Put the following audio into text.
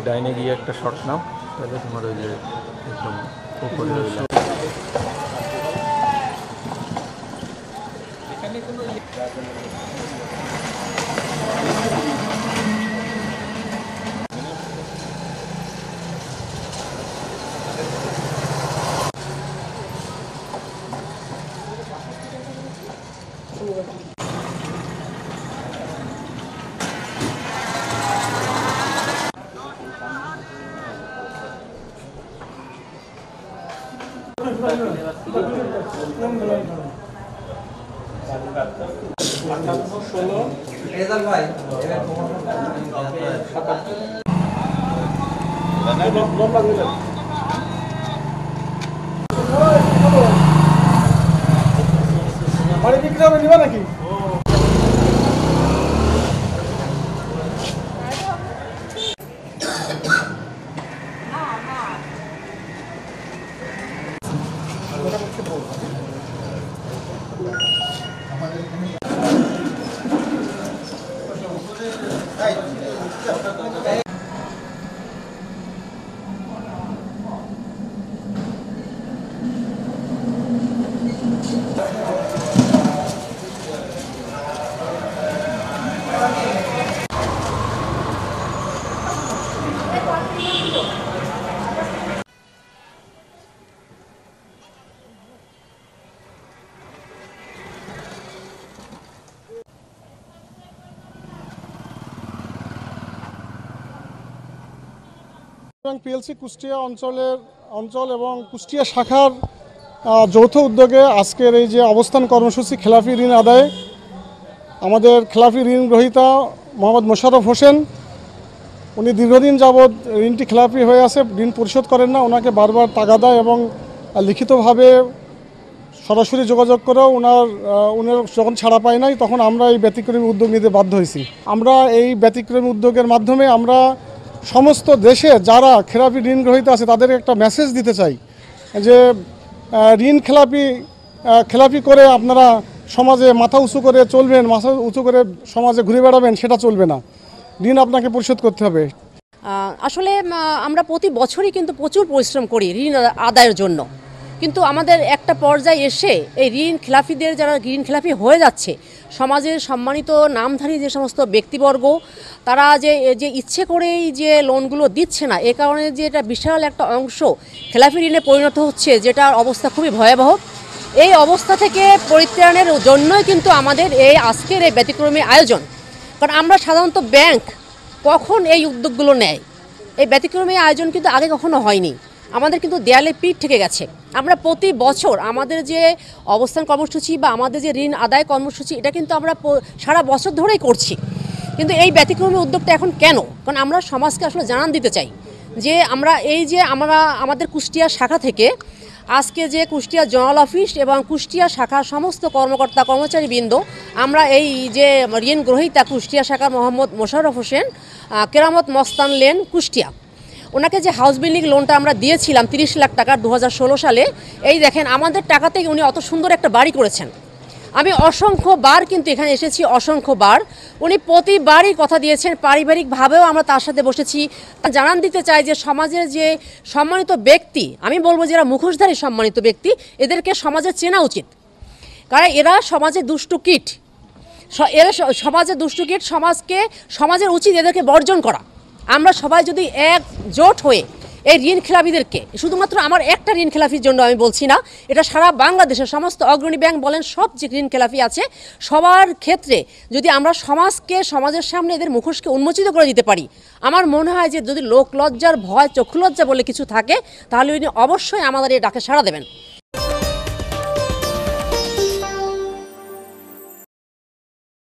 ডাইনে গিয়ে একটা শট নাও, তাহলে তোমার ওই যে একদম উপরে এখানে কোনো বাড়ি বিক্রি হবে নিবা নাকি? পিএলসি কুষ্টিয়া অঞ্চল এবং কুষ্টিয়া শাখার যৌথ উদ্যোগে আজকের এই যে অবস্থান কর্মসূচি খেলাফি ঋণ আদায়ে আমাদের খেলাফি ঋণ গ্রহীতা মোহাম্মদ মোশাররফ হোসেন, উনি দীর্ঘদিন যাবৎ ঋণটি খেলাফি হয়ে আছে, ঋণ পরিশোধ করেন না। ওনাকে বারবার তাগাদা এবং লিখিতভাবে সরাসরি যোগাযোগ করেও উনি যখন ছাড়া পায় নাই, তখন আমরা এই ব্যতিক্রমী উদ্যোগ নিতে বাধ্য হয়েছি। আমরা এই ব্যতিক্রমী উদ্যোগের মাধ্যমে আমরা সমস্ত দেশে যারা খেলাপি ঋণ গ্রহীতা আছে তাদের একটা মেসেজ দিতে চাই যে ঋণ খেলাপি করে আপনারা সমাজে মাথা উঁচু করে চলবেন, মাথা উঁচু করে সমাজে ঘুরে বেড়াবেন, সেটা চলবে না। ঋণ আপনাকে পরিশোধ করতে হবে। আসলে আমরা প্রতি বছরই কিন্তু প্রচুর পরিশ্রম করি ঋণ আদায়ের জন্য, কিন্তু আমাদের একটা পর্যায়ে এসে এই ঋণ খেলাপিদের যারা ঋণ খেলাপি হয়ে যাচ্ছে, সমাজের সম্মানিত নামধারী যে সমস্ত ব্যক্তিবর্গ তারা যে ইচ্ছে করেই যে লোনগুলো দিচ্ছে না, এ কারণে যে এটা বিশাল একটা অংশ খেলাপি ঋণে পরিণত হচ্ছে, যেটার অবস্থা খুবই ভয়াবহ। এই অবস্থা থেকে পরিত্রাণের জন্যই কিন্তু আমাদের এই আজকের এই ব্যতিক্রমী আয়োজন। কারণ আমরা সাধারণত ব্যাংক কখন এই উদ্যোগগুলো নেয়, এই ব্যতিক্রমী আয়োজন কিন্তু আগে কখনো হয়নি। আমাদের কিন্তু দেয়ালে পিঠ থেকে গেছে। আমরা প্রতি বছর আমাদের যে অবস্থান কর্মসূচি বা আমাদের যে ঋণ আদায় কর্মসূচি, এটা কিন্তু আমরা সারা বছর ধরেই করছি। কিন্তু এই ব্যতিক্রমী উদ্যোগটা এখন কেন? কারণ আমরা সমাজকে আসলে জানান দিতে চাই যে আমরা আমাদের কুষ্টিয়া শাখা থেকে আজকে যে কুষ্টিয়া জোনাল অফিস এবং কুষ্টিয়া শাখার সমস্ত কর্মকর্তা কর্মচারীবৃন্দ, আমরা এই যে ঋণ গ্রহীতা কুষ্টিয়া শাখার মোহাম্মদ মোশাররফ হোসেন, কেরামত মস্তান লেন, কুষ্টিয়া, ওনাকে যে হাউস বিল্ডিং লোনটা আমরা দিয়েছিলাম 30 লাখ টাকার 2016 সালে, এই দেখেন আমাদের টাকাতেই উনি অত সুন্দর একটা বাড়ি করেছেন। আমি অসংখ্যবার কিন্তু এখানে এসেছি, অসংখ্যবার উনি প্রতিবারই কথা দিয়েছেন। পারিবারিকভাবেও আমরা তার সাথে বসেছি, জানান দিতে চাই যে সমাজের যে সম্মানিত ব্যক্তি, আমি বলবো যারা মুখোশধারী সম্মানিত ব্যক্তি, এদেরকে সমাজে চেনা উচিত। কারণ এরা সমাজে দুষ্টু কীট, সমাজের উচিত এদেরকে বর্জন করা। আমরা সবাই যদি একজোট হয়ে এই ঋণ খেলাপিদেরকে, শুধুমাত্র আমার একটা ঋণ খেলাপির জন্য আমি বলছি না, এটা সারা বাংলাদেশের সমস্ত অগ্রণী ব্যাংক বলেন, সব যে ঋণ খেলাপি আছে সবার ক্ষেত্রে যদি আমরা সমাজের সামনে এদের মুখোশকে উন্মোচিত করে দিতে পারি, আমার মনে হয় যে যদি লোক লজ্জার ভয়, চক্ষু লজ্জা বলে কিছু থাকে, তাহলে উনি অবশ্যই আমাদের এই ডাকে সাড়া দেবেন।